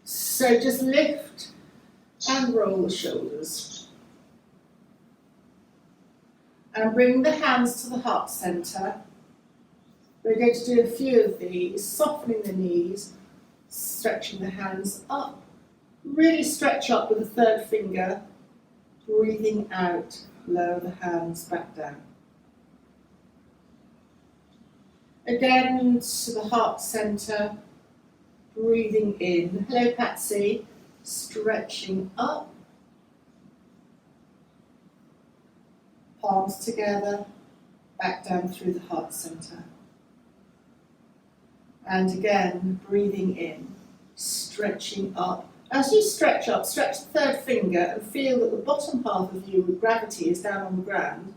So just lift and roll the shoulders. And bring the hands to the heart centre. We're going to do a few of these, softening the knees, stretching the hands up. Really stretch up with the third finger, breathing out, lower the hands back down. Again to the heart centre, breathing in. Hello Patsy, stretching up. Palms together, back down through the heart centre. And again, breathing in, stretching up. As you stretch up, stretch the third finger and feel that the bottom half of you with gravity is down on the ground.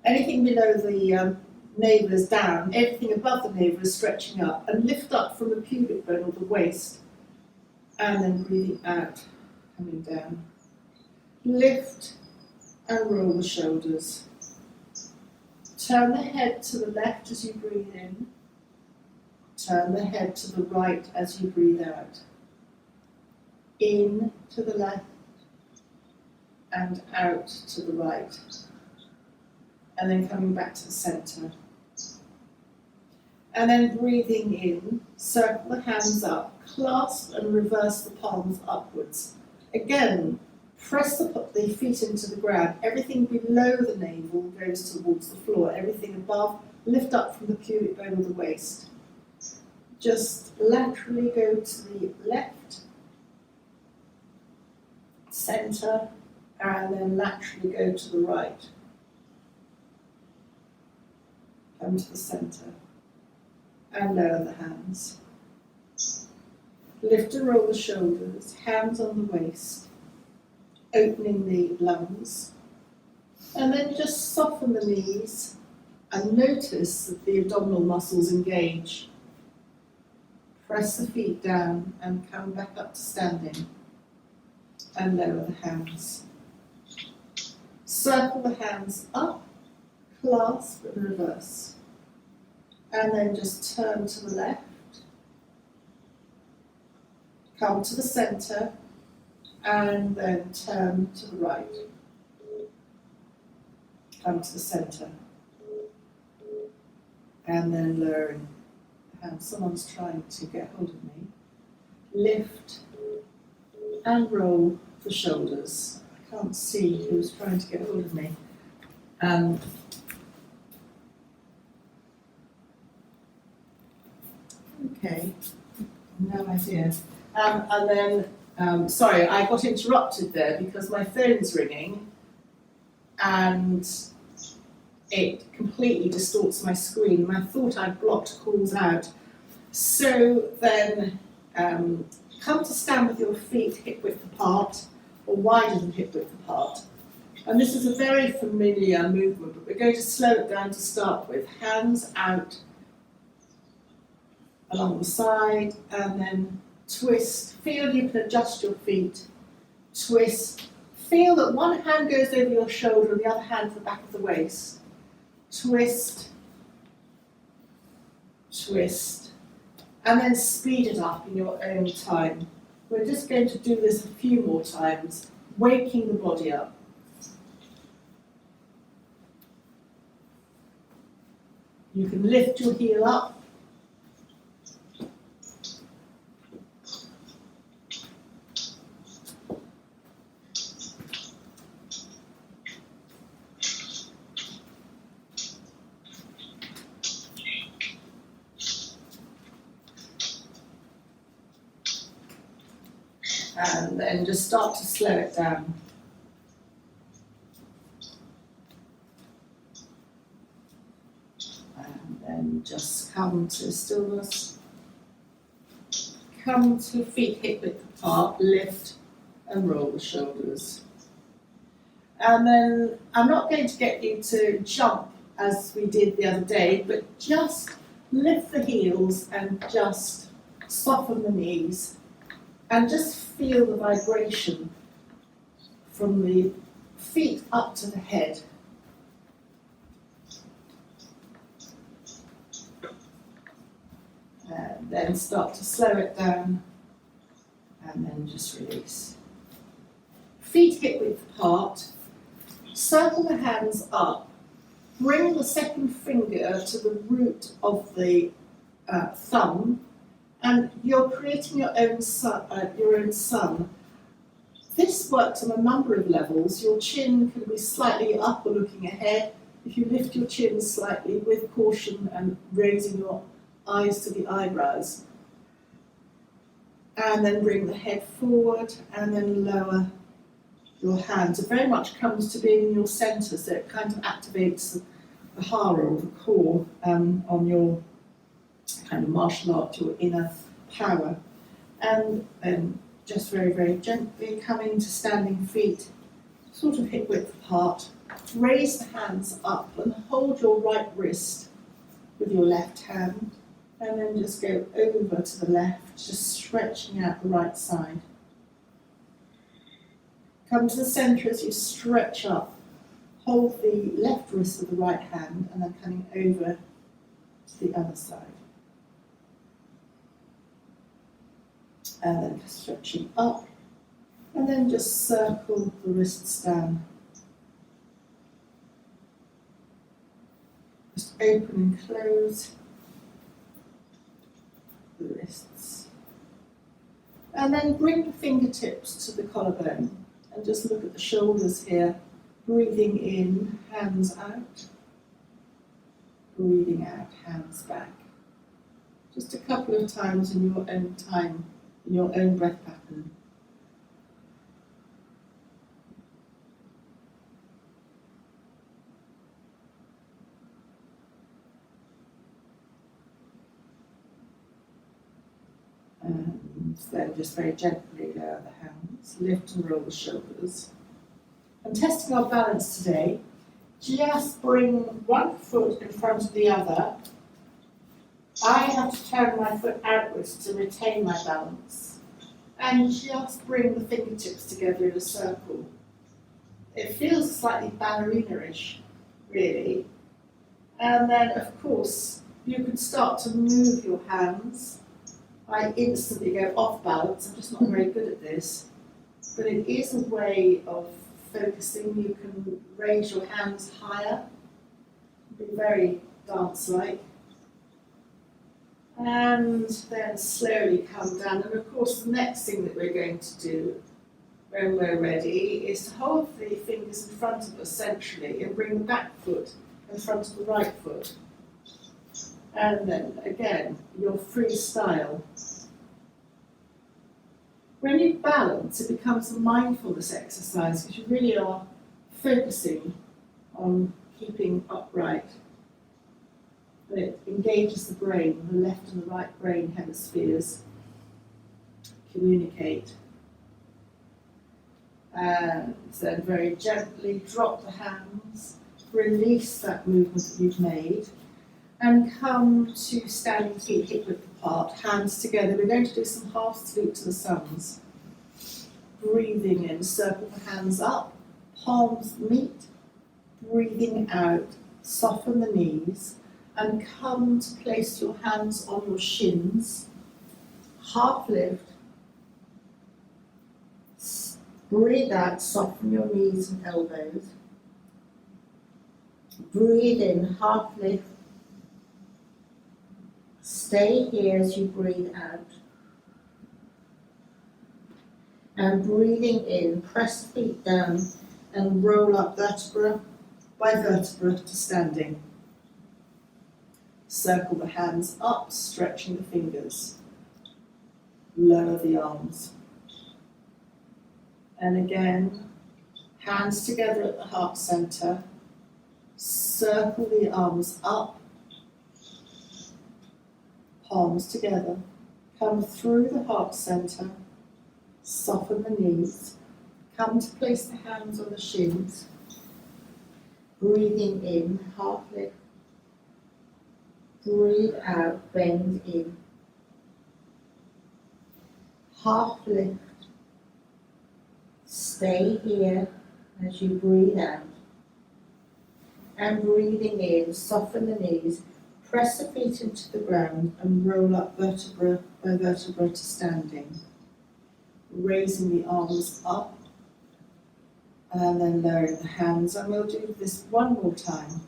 Anything below the navel is down, everything above the navel is stretching up, and lift up from the pubic bone or the waist. And then breathing out, coming down. Lift and roll the shoulders. Turn the head to the left as you breathe in. Turn the head to the right as you breathe out. In to the left and out to the right. And then coming back to the centre. And then breathing in, circle the hands up, clasp and reverse the palms upwards. Again, press the feet into the ground. Everything below the navel goes towards the floor. Everything above, lift up from the pubic bone of the waist. Just laterally go to the left, centre, and then laterally go to the right. Come to the centre and lower the hands. Lift and roll the shoulders, hands on the waist, opening the lungs, and then just soften the knees and notice that the abdominal muscles engage. Press the feet down and come back up to standing and lower the hands. Circle the hands up, clasp and reverse. And then just turn to the left. Come to the centre and then turn to the right. Come to the centre. And then lowering the hands. Someone's trying to get hold of me. Lift and roll the shoulders. I can't see who's trying to get hold of me. Okay, no idea. And then, sorry, I got interrupted there because my phone's ringing and it completely distorts my screen. And I thought I'd blocked calls out. So then, come to stand with your feet hip width apart or wider than hip width apart. And this is a very familiar movement, but we're going to slow it down to start with. Hands out along the side and then twist. Feel you can adjust your feet. Twist. Feel that one hand goes over your shoulder and the other hand to the back of the waist. Twist. Twist. And then speed it up in your own time. We're just going to do this a few more times, waking the body up. You can lift your heel up. And then just start to slow it down. And then just come to stillness. Come to feet hip width apart, lift and roll the shoulders. And then I'm not going to get you to jump as we did the other day, but just lift the heels and just soften the knees. And just feel the vibration from the feet up to the head. And then start to slow it down. And and then just release. Feet hip width apart, circle the hands up, bring the second finger to the root of the thumb, and you're creating your own sun. This works on a number of levels. Your chin can be slightly up or looking ahead. If you lift your chin slightly with caution and raising your eyes to the eyebrows, and then bring the head forward and then lower your hands. It very much comes to being in your centre, so it kind of activates the hara or the core on your kind of martial art, your inner power. And just very, very gently coming to standing feet, sort of hip width apart. Raise the hands up and hold your right wrist with your left hand, and then just go over to the left, just stretching out the right side. Come to the centre as you stretch up. Hold the left wrist with the right hand, and then coming over to the other side. And then stretching up, and then just circle the wrists down. Just open and close the wrists. And then bring the fingertips to the collarbone, and just look at the shoulders here. Breathing in, hands out. Breathing out, hands back. Just a couple of times in your own time, in your own breath pattern. And then just very gently lower the hands, lift and roll the shoulders. And testing our balance today, just bring one foot in front of the other. I have to turn my foot outwards to retain my balance. And just bring the fingertips together in a circle. It feels slightly ballerina-ish, really. And then, of course, you can start to move your hands. I instantly go off balance. I'm just not very good at this. But it is a way of focusing. You can raise your hands higher, be very dance-like. And then slowly come down. And of course, the next thing that we're going to do when we're ready is to hold the fingers in front of us centrally and bring the back foot in front of the right foot. And then again, your freestyle. When you balance, it becomes a mindfulness exercise because you really are focusing on keeping upright. And it engages the brain, the left and the right brain hemispheres communicate. And then very gently drop the hands, release that movement that you've made, and come to standing feet hip width apart, hands together. We're going to do some half salute to the suns. Breathing in, circle the hands up, palms meet. Breathing out, soften the knees, and come to place your hands on your shins. Half lift. Breathe out, soften your knees and elbows. Breathe in, half lift. Stay here as you breathe out. And breathing in, press the feet down and roll up vertebra by vertebra to standing. Circle the hands up, stretching the fingers. Lower the arms. And again, hands together at the heart center. Circle the arms up. Palms together. Come through the heart center. Soften the knees. Come to place the hands on the shins. Breathing in, half lift. Breathe out, bend in. Half lift. Stay here as you breathe out. And breathing in, soften the knees. Press the feet into the ground and roll up vertebra by vertebra to standing. raising the arms up, and then lowering the hands. And we'll do this one more time.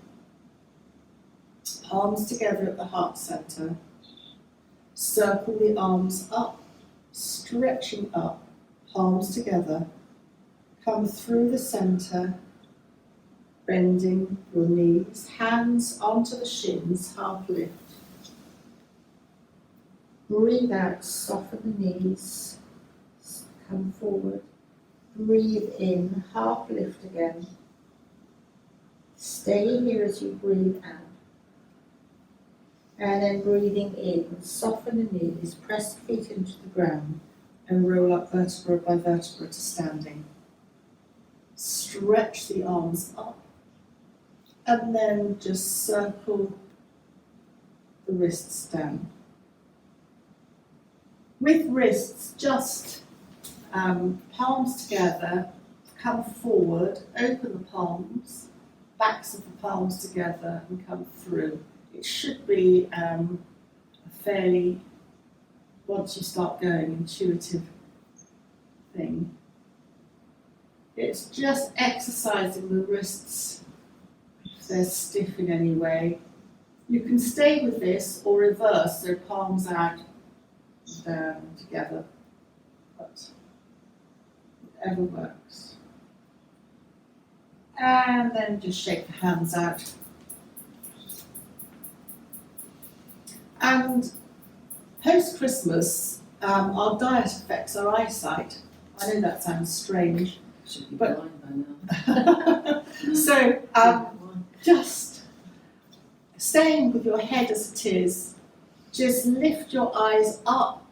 Palms together at the heart center. Circle the arms up, stretching up, palms together. Come through the center, bending your knees, hands onto the shins, half lift. Breathe out, soften the knees, come forward. Breathe in, half lift again. Stay here as you breathe out. And then breathing in, soften the knees, press the feet into the ground and roll up vertebra by vertebra to standing. Stretch the arms up and then just circle the wrists down. With wrists, just palms together, come forward, open the palms, backs of the palms together and come through. It should be a fairly, once you start going, intuitive thing. It's just exercising the wrists if they're stiff in any way. You can stay with this or reverse, so palms out, down together, but whatever works. And then just shake the hands out. And post-Christmas, our diet affects our eyesight. I know that sounds strange. Should be But- blind by now. So just staying with your head as it is, just lift your eyes up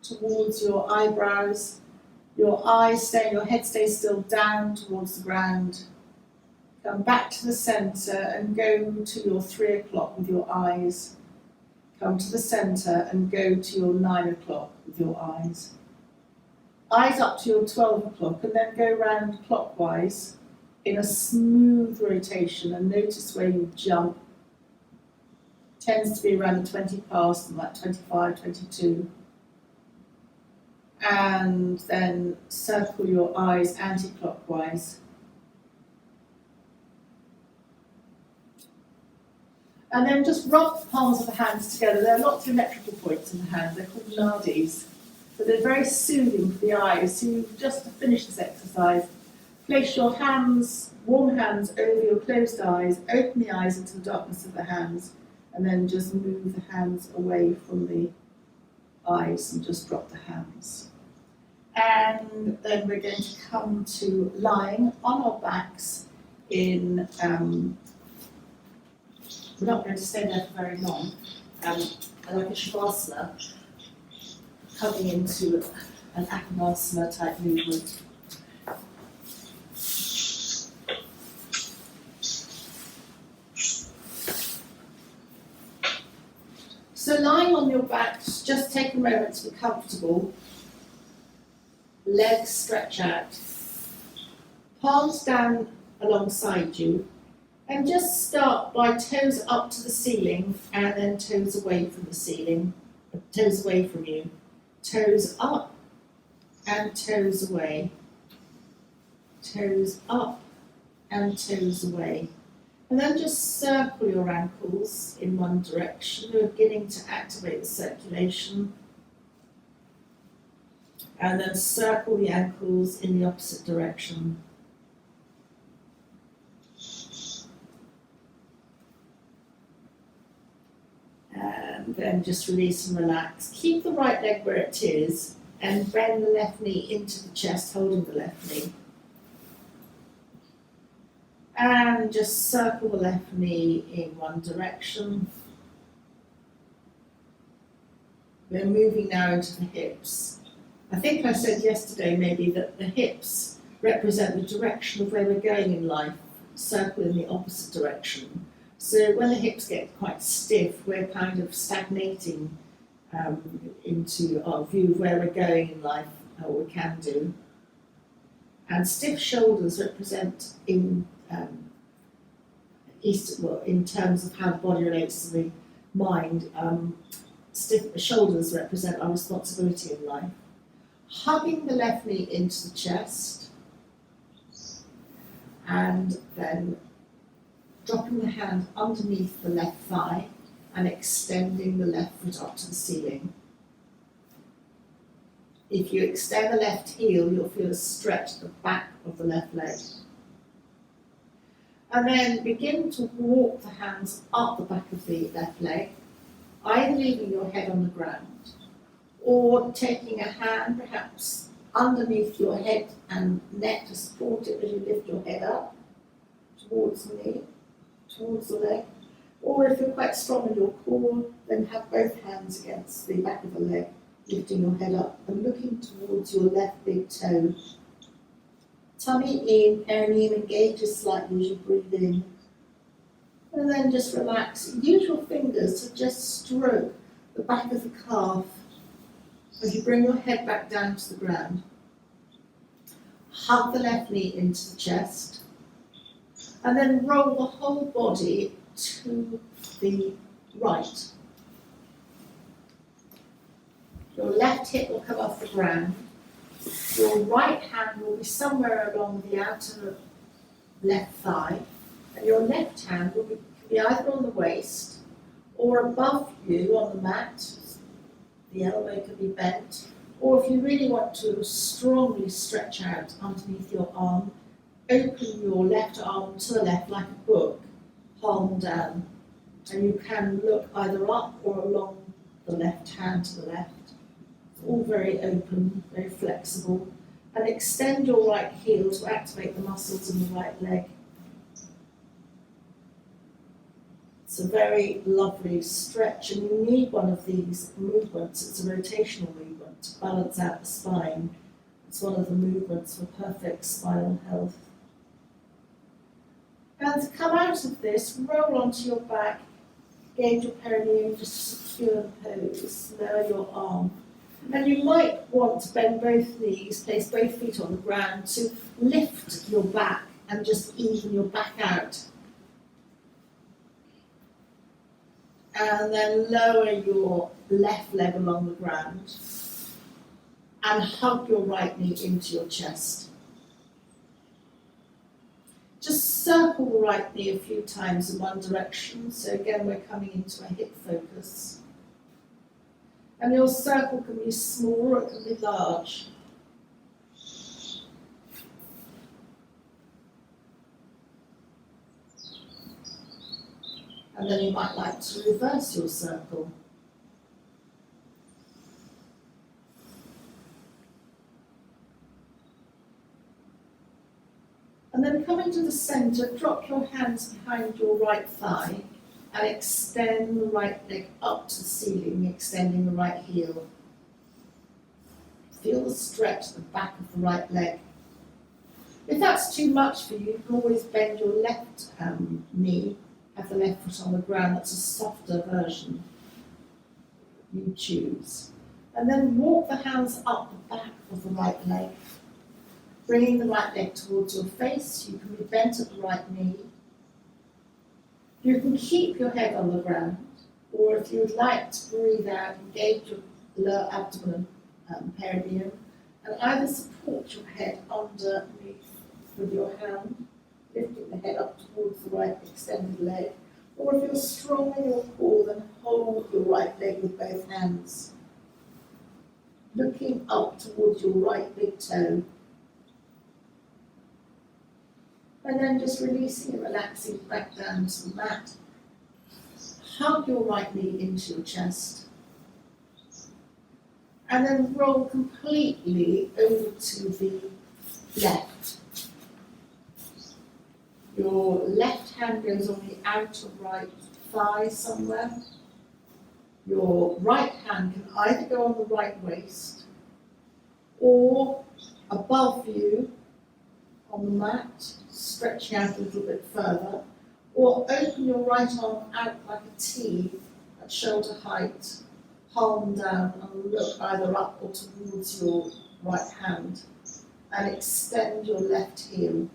towards your eyebrows. Your head stays still down towards the ground. Come back to the centre and go to your 3 o'clock with your eyes. Come to the centre and go to your 9 o'clock with your eyes. Eyes up to your 12 o'clock and then go round clockwise in a smooth rotation and notice where you jump. Tends to be around the 20 past and like 25, 22. And then circle your eyes anti-clockwise. And then just rub the palms of the hands together. There are lots of electrical points in the hands. They're called nadis. But they're very soothing for the eyes. So you just to finish this exercise, place your hands, warm hands over your closed eyes, open the eyes into the darkness of the hands, and then just move the hands away from the eyes and just drop the hands. And then we're going to come to lying on our backs in, we're not going to stay there for very long, like a shavasana, coming into an apanasana type movement. So lying on your backs, just take a moment to be comfortable. Legs stretch out. Palms down alongside you. And just start by toes up to the ceiling and then toes away from the ceiling, toes away from you. Toes up and toes away. Toes up and toes away. And then just circle your ankles in one direction. We're beginning to activate the circulation. And then circle the ankles in the opposite direction. And then just release and relax. Keep the right leg where it is and bend the left knee into the chest, holding the left knee. And just circle the left knee in one direction. We're moving now into the hips. I think I said yesterday maybe that the hips represent the direction of where we're going in life, circle in the opposite direction. So when the hips get quite stiff, we're kind of stagnating into our view of where we're going in life, or we can do. And stiff shoulders represent in terms of how the body relates to the mind, stiff shoulders represent our responsibility in life. hugging the left knee into the chest, and then dropping the hand underneath the left thigh and extending the left foot up to the ceiling. If you extend the left heel, you'll feel a stretch at the back of the left leg. And then begin to walk the hands up the back of the left leg, either leaving your head on the ground or taking a hand perhaps underneath your head and neck to support it as you lift your head up towards the knee, towards the leg. Or if you're quite strong in your core, then have both hands against the back of the leg, lifting your head up and looking towards your left big toe. Tummy in, perineum engages slightly as you breathe in. And then just relax. Use your fingers to just stroke the back of the calf as you bring your head back down to the ground. Hug the left knee into the chest. And then roll the whole body to the right. Your left hip will come off the ground. Your right hand will be somewhere along the outer left thigh, and your left hand will be either on the waist or above you on the mat. The elbow could be bent, or if you really want to strongly stretch out underneath your arm, open your left arm to the left like a book, palm down, and you can look either up or along the left hand to the left. All very open, very flexible, and extend your right heel to activate the muscles in the right leg. It's a very lovely stretch, and you need one of these movements. It's a rotational movement to balance out the spine. It's one of the movements for perfect spinal health. And to come out of this, roll onto your back, engage your perineum, just secure the pose, lower your arm. And you might want to bend both knees, place both feet on the ground to lift your back and just even your back out. And then lower your left leg along the ground and hug your right knee into your chest. Just circle the right knee a few times in one direction. So again, we're coming into a hip focus. And your circle can be small or it can be large. And then you might like to reverse your circle. And then coming to the centre, drop your hands behind your right thigh and extend the right leg up to the ceiling, extending the right heel. Feel the stretch at the back of the right leg. If that's too much for you, you can always bend your left knee, have the left foot on the ground. That's a softer version. You choose. And then walk the hands up the back of the right leg, bringing the right leg towards your face. You can be bent at the right knee. You can keep your head on the ground, or if you would like to breathe out, engage your lower abdomen and perineum, and either support your head underneath with your hand, lifting the head up towards the right extended leg, or if you're strong in your core, then hold your right leg with both hands, looking up towards your right big toe. And then just releasing and relaxing back down to the mat. Hug your right knee into your chest. And then roll completely over to the left. Your left hand goes on the outer right thigh somewhere. Your right hand can either go on the right waist or above you on the mat, stretching out a little bit further, or open your right arm out like a T at shoulder height, palm down, and look either up or towards your right hand, and extend your left heel.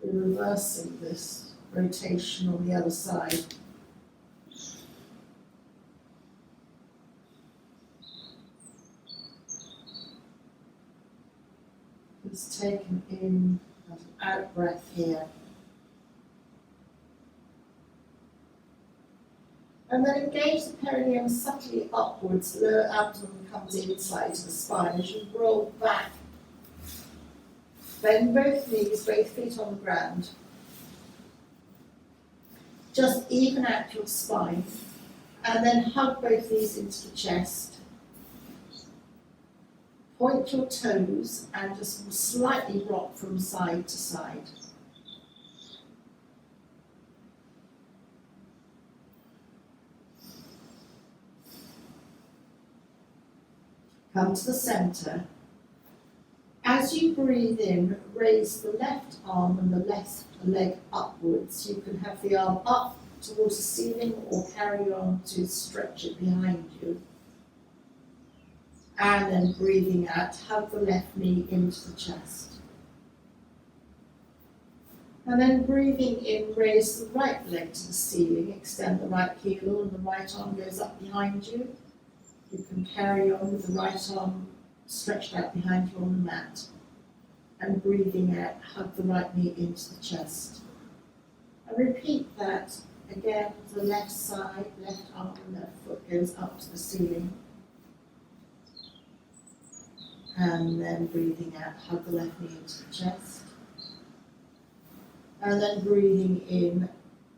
We're reversing this rotation on the other side. Just taking in an out breath here. And then engage the perineum subtly upwards, the lower abdomen comes inside to the spine as you roll back. Bend both knees, both feet on the ground. Just even out your spine. And then hug both knees into the chest. Point your toes and just slightly rock from side to side. Come to the centre. As you breathe in, raise the left arm and the left leg upwards. You can have the arm up towards the ceiling or carry on to stretch it behind you. And then breathing out, hug the left knee into the chest. And then breathing in, raise the right leg to the ceiling, extend the right heel and the right arm goes up behind you. You can carry on with the right arm stretched out behind you on the mat. And breathing out, hug the right knee into the chest. And repeat that again, the left side, left arm and left foot goes up to the ceiling. And then breathing out, hug the left knee into the chest. And then breathing in,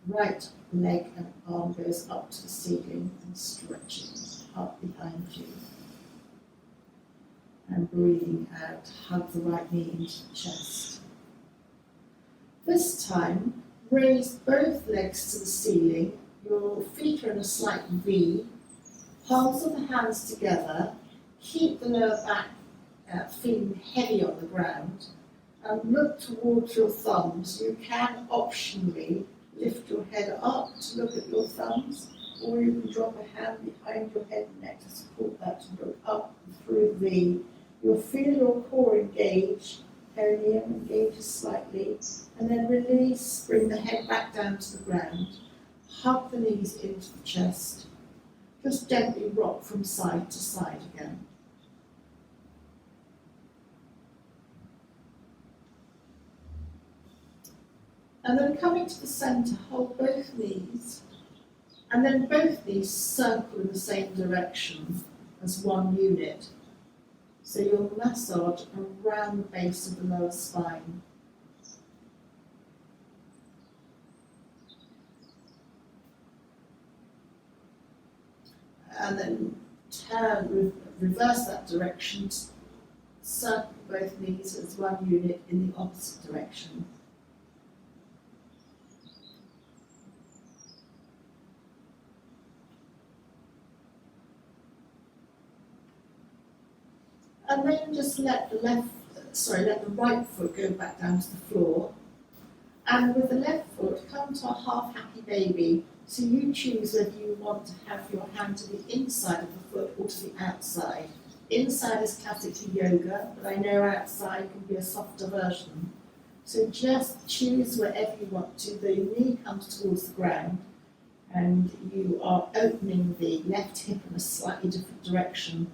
right leg and arm goes up to the ceiling and stretching up behind you. And breathing out, hug the right knee into the chest. This time, raise both legs to the ceiling. Your feet are in a slight V. Palms of the hands together. Keep the lower back feeling heavy on the ground. And look towards your thumbs. You can optionally lift your head up to look at your thumbs, or you can drop a hand behind your head and neck to support that to look up through the V. You'll feel your core engage, perineum engages slightly, and then release, bring the head back down to the ground. Hug the knees into the chest. Just gently rock from side to side again. And then coming to the centre, hold both knees, and then both knees circle in the same direction as one unit. So you'll massage around the base of the lower spine. And then reverse that direction, circle both knees as one unit in the opposite direction. And then just let the right foot go back down to the floor. And with the left foot, come to a half happy baby. So you choose whether you want to have your hand to the inside of the foot or to the outside. Inside is classically yoga, but I know outside can be a softer version. So just choose wherever you want to. The knee comes towards the ground and you are opening the left hip in a slightly different direction.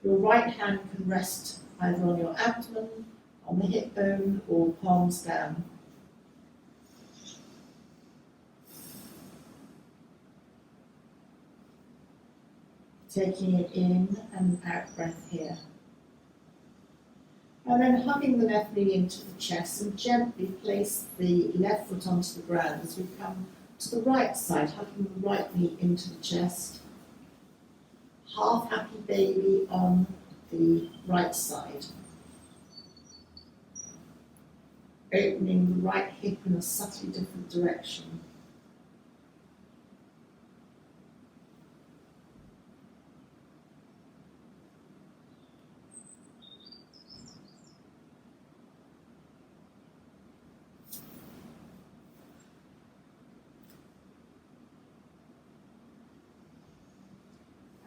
Your right hand can rest either on your abdomen, on the hip bone, or palms down. Taking it in and out breath here. And then hugging the left knee into the chest and gently place the left foot onto the ground as we come to the right side, hugging the right knee into the chest. Half happy baby on the right side. Opening the right hip in a subtly different direction.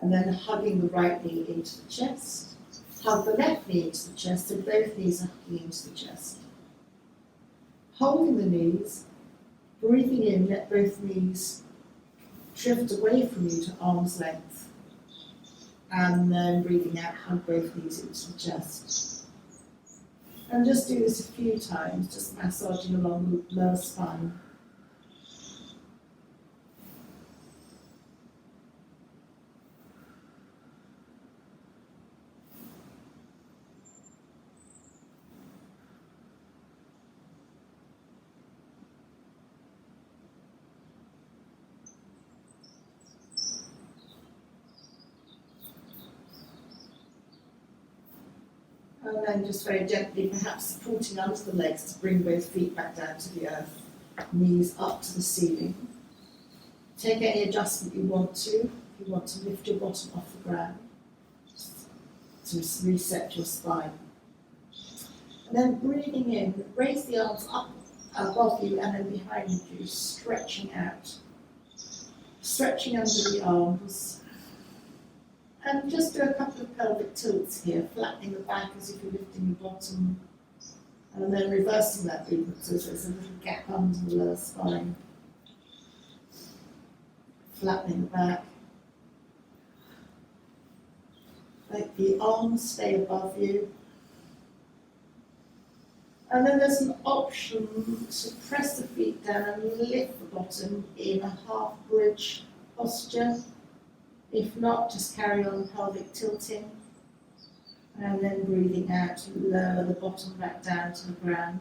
And then hugging the right knee into the chest. Hug the left knee into the chest, so both knees are hugging into the chest. Holding the knees, breathing in, let both knees drift away from you to arm's length. And then breathing out, hug both knees into the chest. And just do this a few times, just massaging along the lower spine. And then just very gently, perhaps supporting under the legs to bring both feet back down to the earth, knees up to the ceiling. Take any adjustment you want to. If you want to lift your bottom off the ground, just to reset your spine. And then breathing in, raise the arms up above you and then behind you, stretching out. Stretching under the arms. And just do a couple of pelvic tilts here, flattening the back as if you're lifting your bottom. And then reversing that movement so there's a little gap under the lower spine. Flattening the back. Let the arms stay above you. And then there's an option to press the feet down and lift the bottom in a half bridge posture. If not, just carry on pelvic tilting. And then breathing out to lower the bottom back down to the ground.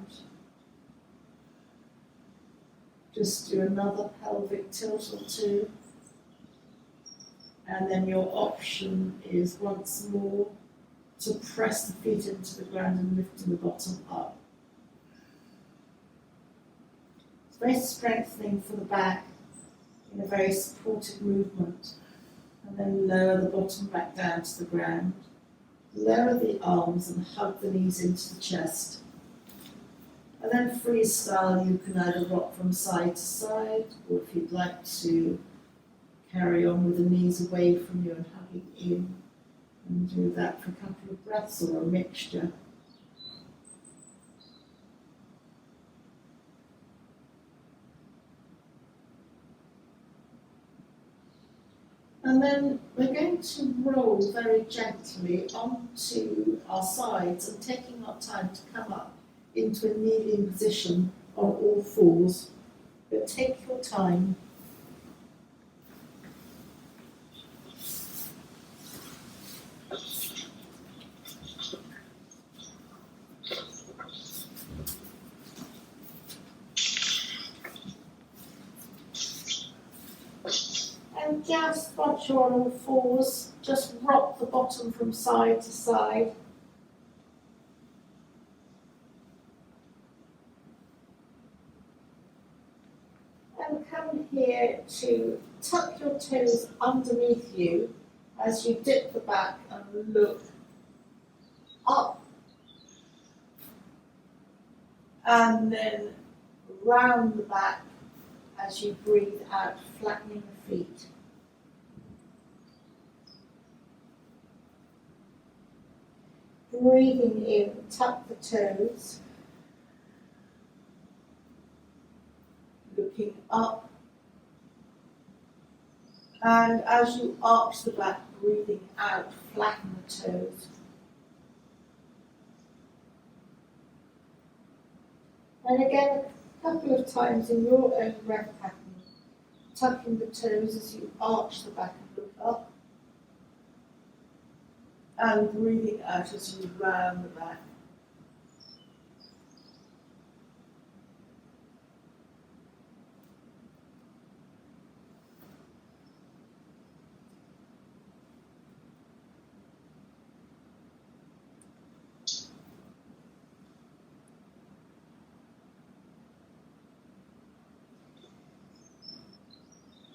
Just do another pelvic tilt or two. And then your option is once more to press the feet into the ground and lifting the bottom up. It's very strengthening for the back in a very supportive movement. And then lower the bottom back down to the ground. Lower the arms and hug the knees into the chest. And then freestyle, you can either rock from side to side, or if you'd like to carry on with the knees away from you and hugging in, and do that for a couple of breaths or a mixture. And then we're going to roll very gently onto our sides and taking our time to come up into a kneeling position on all fours. But take your time. And just once you're on all fours, just rock the bottom from side to side. And come here to tuck your toes underneath you as you dip the back and look up. And then round the back as you breathe out, flattening the feet. Breathing in, tuck the toes. Looking up. And as you arch the back, breathing out, flatten the toes. And again, a couple of times in your own breath pattern, tucking the toes as you arch the back and look up. And breathing out as you round the back.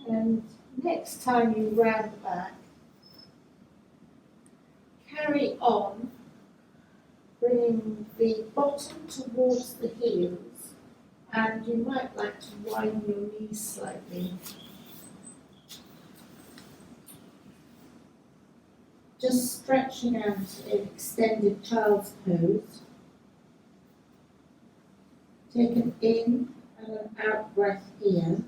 And next time you round the back, carry on, bringing the bottom towards the heels, and you might like to widen your knees slightly. Just stretching out in extended child's pose. Take an in and an out breath here.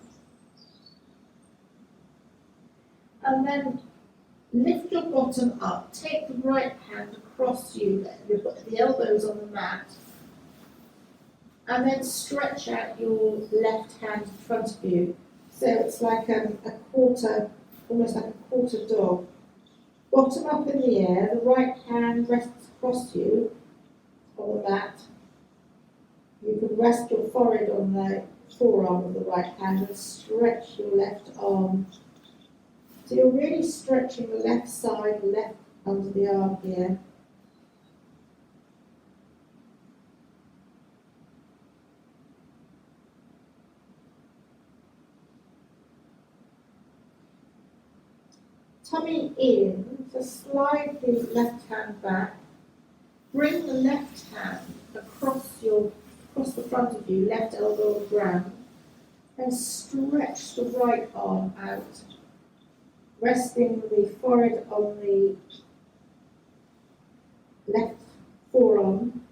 And then lift your bottom up, take the right hand across you, the elbows on the mat, And then stretch out your left hand in front of you. So it's like a quarter, almost like a quarter dog. Bottom up in the air, the right hand rests across you on the mat. You can rest your forehead on the forearm of the right hand and stretch your left arm. So you're really stretching the left side, left under the arm here. Tummy in, so slide the left hand back. Bring the left hand across the front of you, left elbow on the ground, and stretch the right arm out, resting the forehead on the left forearm,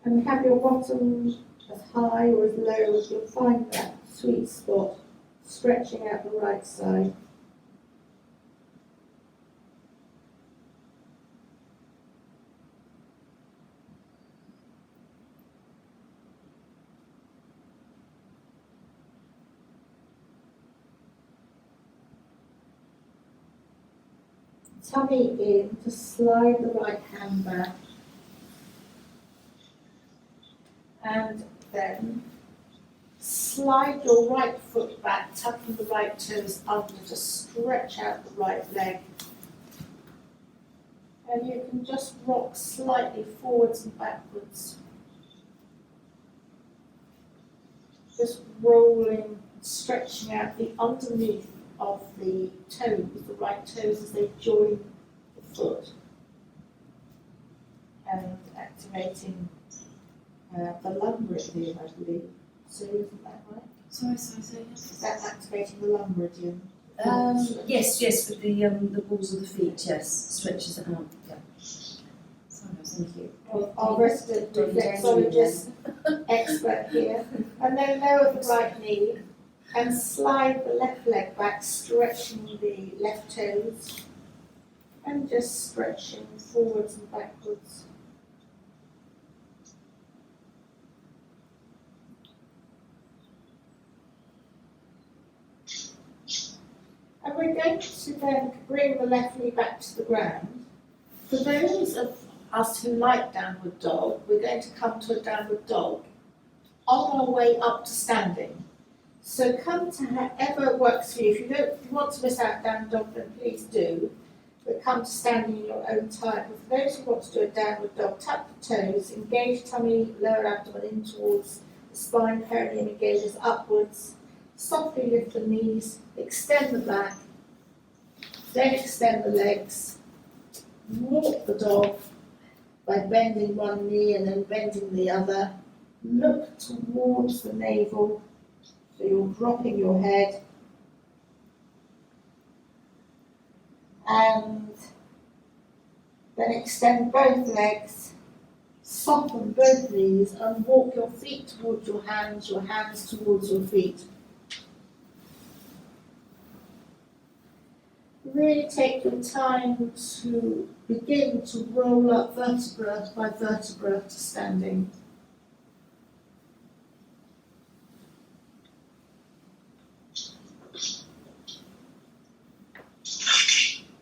and have your bottom as high or as low as you'll find that sweet spot, stretching out the right side. Tummy in to slide the right hand back, and then slide your right foot back, tucking the right toes under to stretch out the right leg. And you can just rock slightly forwards and backwards, just rolling, stretching out the underneath of the toes, the right toes as they join the foot, and activating the lung meridian, I believe. So isn't that right? Sorry, yes. Is that activating the lung meridian? Yes, with the balls of the feet, yes, stretches it out, yeah. Sorry, thank you. Our resident reflexologist expert here. And then lower the right knee and slide the left leg back, stretching the left toes and just stretching forwards and backwards. And we're going to then bring the left knee back to the ground. For those of us who like downward dog, we're going to come to a downward dog on our way up to standing. So come to however works for you. If you want to miss out downward dog, then please do. But come to standing in your own time. But for those who want to do a downward dog, tuck the toes, engage tummy, lower abdomen in towards the spine, perineum engages upwards. Softly lift the knees, extend the back, then extend the legs. Walk the dog by bending one knee and then bending the other. Look towards the navel, so you're dropping your head. And then extend both legs, soften both knees, and walk your feet towards your hands towards your feet. Really take your time to begin to roll up vertebra by vertebra to standing.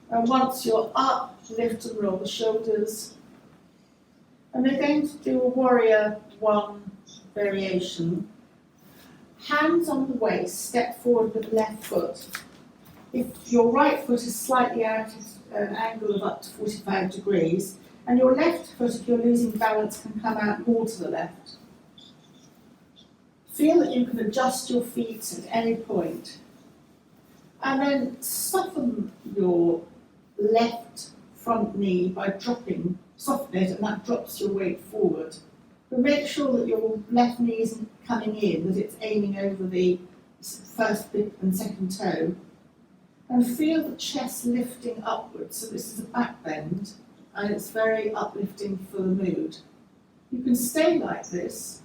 And once you're up, lift and roll the shoulders. And we're going to do a warrior one variation. Hands on the waist, step forward with the left foot. If your right foot is slightly out at an angle of up to 45 degrees, and your left foot, if you're losing balance, can come out more to the left. Feel that you can adjust your feet at any point. And then soften your left front knee by soften it, and that drops your weight forward. But make sure that your left knee isn't coming in, that it's aiming over the first big and second toe. And feel the chest lifting upwards. So this is a back bend, and it's very uplifting for the mood. You can stay like this,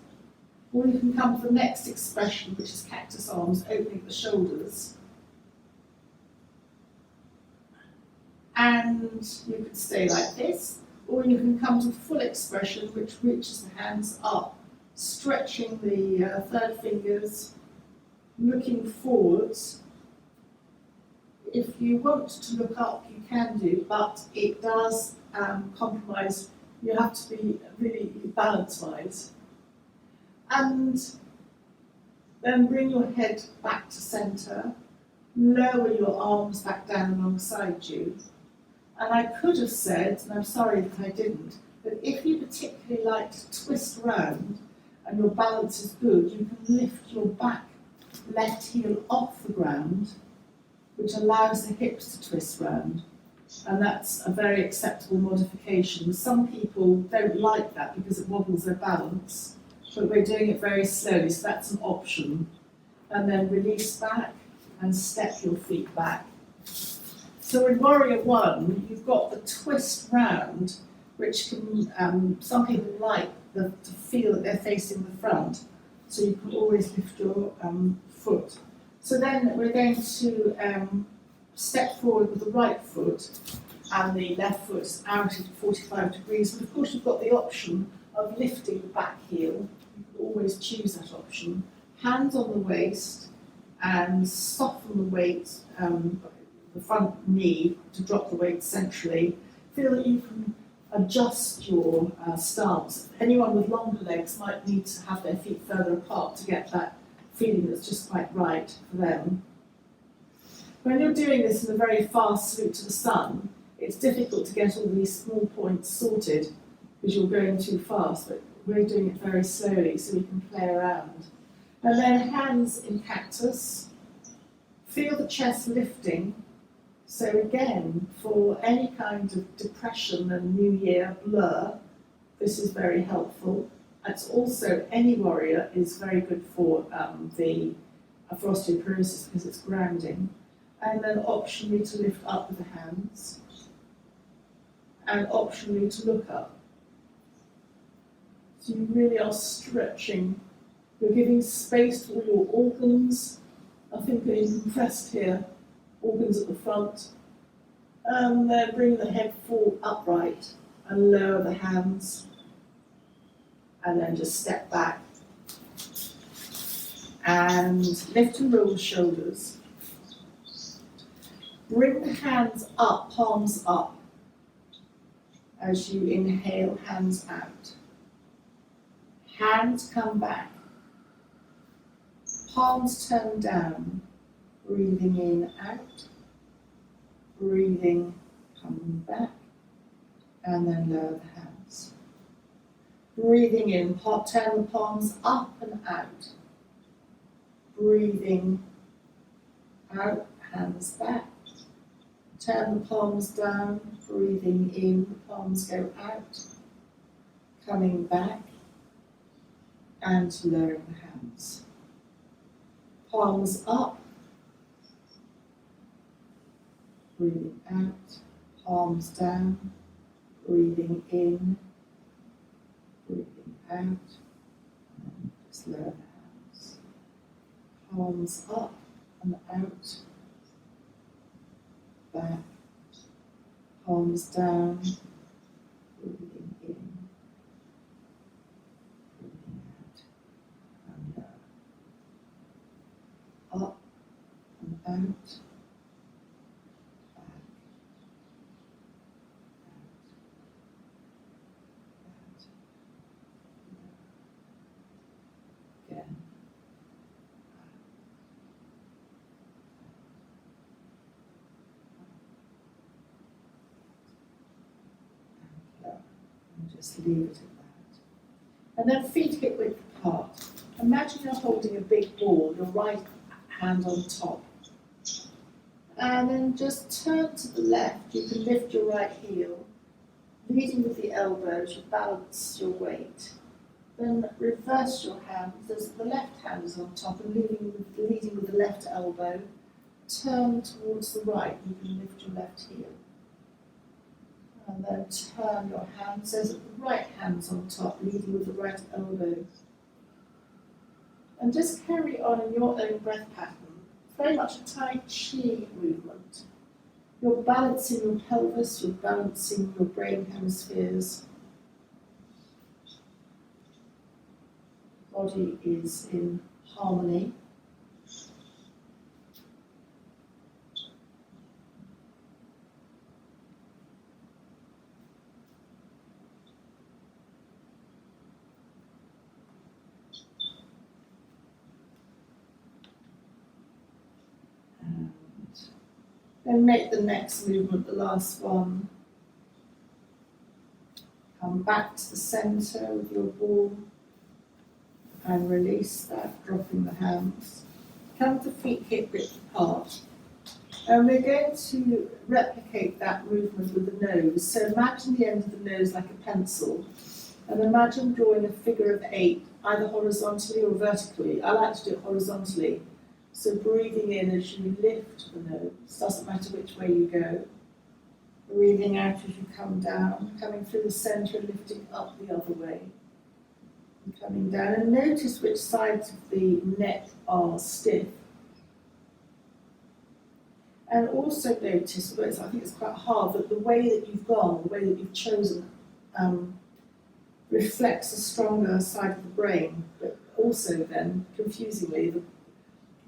or you can come to the next expression, which is cactus arms, opening the shoulders. And you can stay like this, or you can come to full expression, which reaches the hands up, stretching the third fingers, looking forwards. If you want to look up, you can do, but it does compromise. You have to be really balance-wise. And then bring your head back to centre, lower your arms back down alongside you. And I could have said, and I'm sorry that I didn't, that if you particularly like to twist round and your balance is good, you can lift your back left heel off the ground, which allows the hips to twist round. And that's a very acceptable modification. Some people don't like that because it wobbles their balance, but we're doing it very slowly, so that's an option. And then release back and step your feet back. So in Warrior One, you've got the twist round, which can, some people like to feel that they're facing the front, so you can always lift your foot. So then we're going to step forward with the right foot, and the left foot is out at 45 degrees. But of course, you've got the option of lifting the back heel. You can always choose that option. Hands on the waist, and soften the weight, the front knee to drop the weight centrally. Feel that you can adjust your stance. Anyone with longer legs might need to have their feet further apart to get that feeling that's just quite right for them. When you're doing this in a very fast salute to the sun, it's difficult to get all these small points sorted because you're going too fast, but we're doing it very slowly so we can play around. And then hands in cactus. Feel the chest lifting. So again, for any kind of depression and New Year blur, this is very helpful. It's also, any warrior is very good for for osteoporosis because it's grounding. And then optionally to lift up with the hands, and optionally to look up. So you really are stretching. You're giving space to all your organs. I think they're compressed here. Organs at the front, and then bring the head forward upright and lower the hands, and then just step back and lift and roll the shoulders. Bring the hands up, palms up, as you inhale, hands out. Hands come back, palms turn down. Breathing in, out, breathing, coming back, and then lower the hands. Breathing in, turn the palms up and out. Breathing out, hands back. Turn the palms down, breathing in, the palms go out, coming back, and lowering the hands. Palms up. Breathing out, palms down, breathing in, breathing out, and just lower the hands. Palms up and out, back, palms down, breathing in, breathing out, and lower. Up and out. Just leave it at that. And then feet hip width apart. Imagine you're holding a big ball, your right hand on top. And then just turn to the left. You can lift your right heel, leading with the elbows, you balance your weight. Then reverse your hands. As the left hand is on top and leading with the left elbow. Turn towards the right. You can lift your left heel. And then turn your hand so that the right hand's on top, leading with the right elbow. And just carry on in your own breath pattern. Very much a Tai Chi movement. You're balancing your pelvis, you're balancing your brain hemispheres. body is in harmony. Then make the next movement, the last one. Come back to the centre with your ball and release that, dropping the hands. Come to feet hip width apart. And we're going to replicate that movement with the nose. So imagine the end of the nose like a pencil, and imagine drawing a figure of 8, either horizontally or vertically. I like to do it horizontally. So breathing in as you lift the nose, doesn't matter which way you go. Breathing out as you come down, coming through the centre and lifting up the other way. And coming down, and notice which sides of the neck are stiff. And also notice, although I think it's quite hard, that the way that you've gone, the way that you've chosen, reflects a stronger side of the brain, but also then, confusingly, the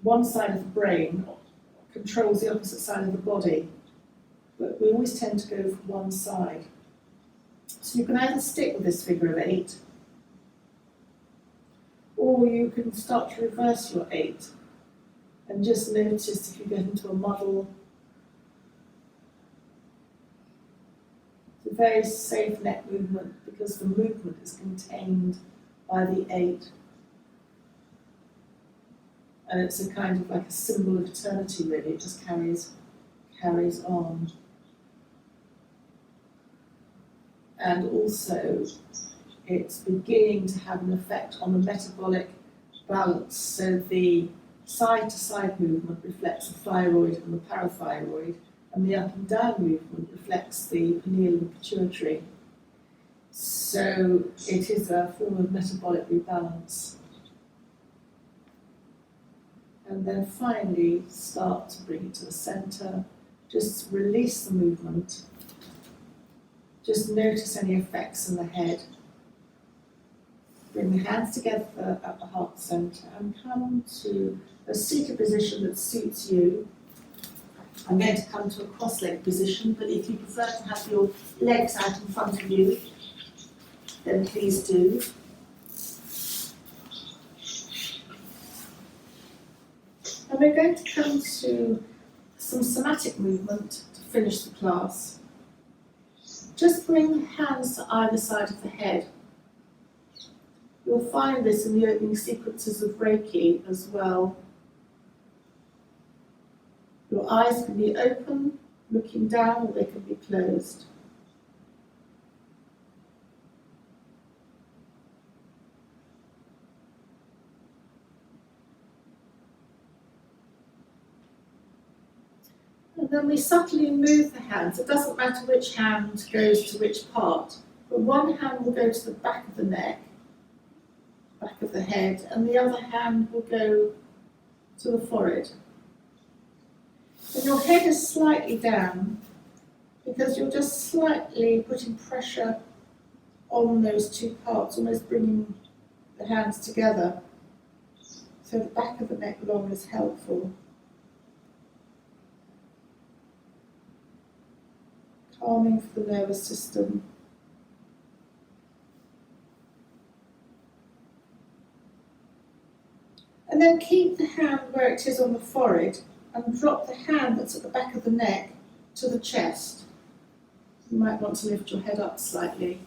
one side of the brain controls the opposite side of the body, but we always tend to go for one side. So you can either stick with this figure of 8, or you can start to reverse your 8 and just notice if you get into a muddle. It's a very safe neck movement because the movement is contained by the 8. And it's a kind of like a symbol of eternity, really. It just carries on. And also, it's beginning to have an effect on the metabolic balance. So the side-to-side movement reflects the thyroid and the parathyroid, and the up and down movement reflects the pineal and pituitary. So it is a form of metabolic rebalance. And then finally, start to bring it to the centre. Just release the movement. Just notice any effects in the head. Bring the hands together at the heart centre and come to a seated position that suits you. I'm going to come to a cross-legged position, but if you prefer to have your legs out in front of you, then please do. And we're going to come to some somatic movement to finish the class. Just bring hands to either side of the head. You'll find this in the opening sequences of Reiki as well. Your eyes can be open, looking down, or they can be closed. And then we subtly move the hands. It doesn't matter which hand goes to which part, but one hand will go to the back of the neck, back of the head, and the other hand will go to the forehead. And your head is slightly down because you're just slightly putting pressure on those two parts, almost bringing the hands together. So the back of the neck long is helpful. Calming for the nervous system. And then keep the hand where it is on the forehead and drop the hand that's at the back of the neck to the chest. You might want to lift your head up slightly.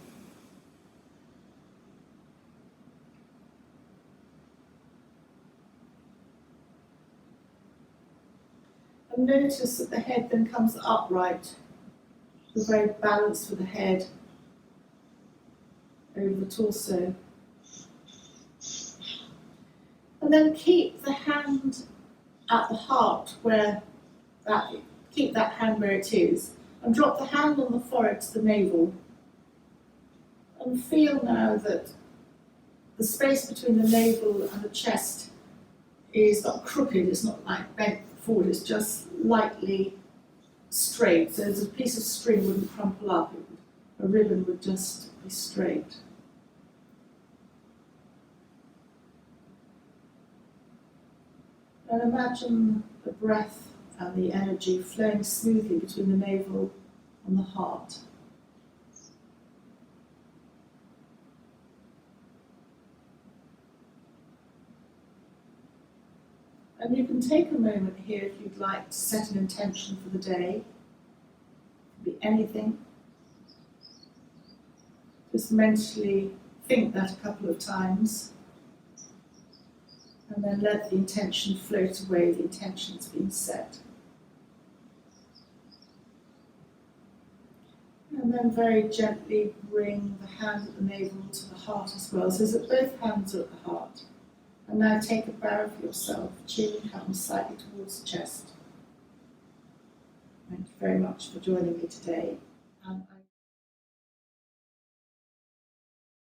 And notice that the head then comes upright. You're very balanced with the head over the torso. And then keep the hand at the heart keep that hand where it is, and drop the hand on the forehead to the navel. And feel now that the space between the navel and the chest is not crooked, it's not like bent forward, it's just lightly straight. So a piece of string wouldn't crumple up, a ribbon would just be straight. And imagine the breath and the energy flowing smoothly between the navel and the heart. And you can take a moment here if you'd like to set an intention for the day. It could be anything. Just mentally think that a couple of times. And then let the intention float away, the intention's been set. And then very gently bring the hand at the navel to the heart as well, so that both hands are at the heart. And now take a bow for yourself, chin comes slightly towards the chest. Thank you very much for joining me today.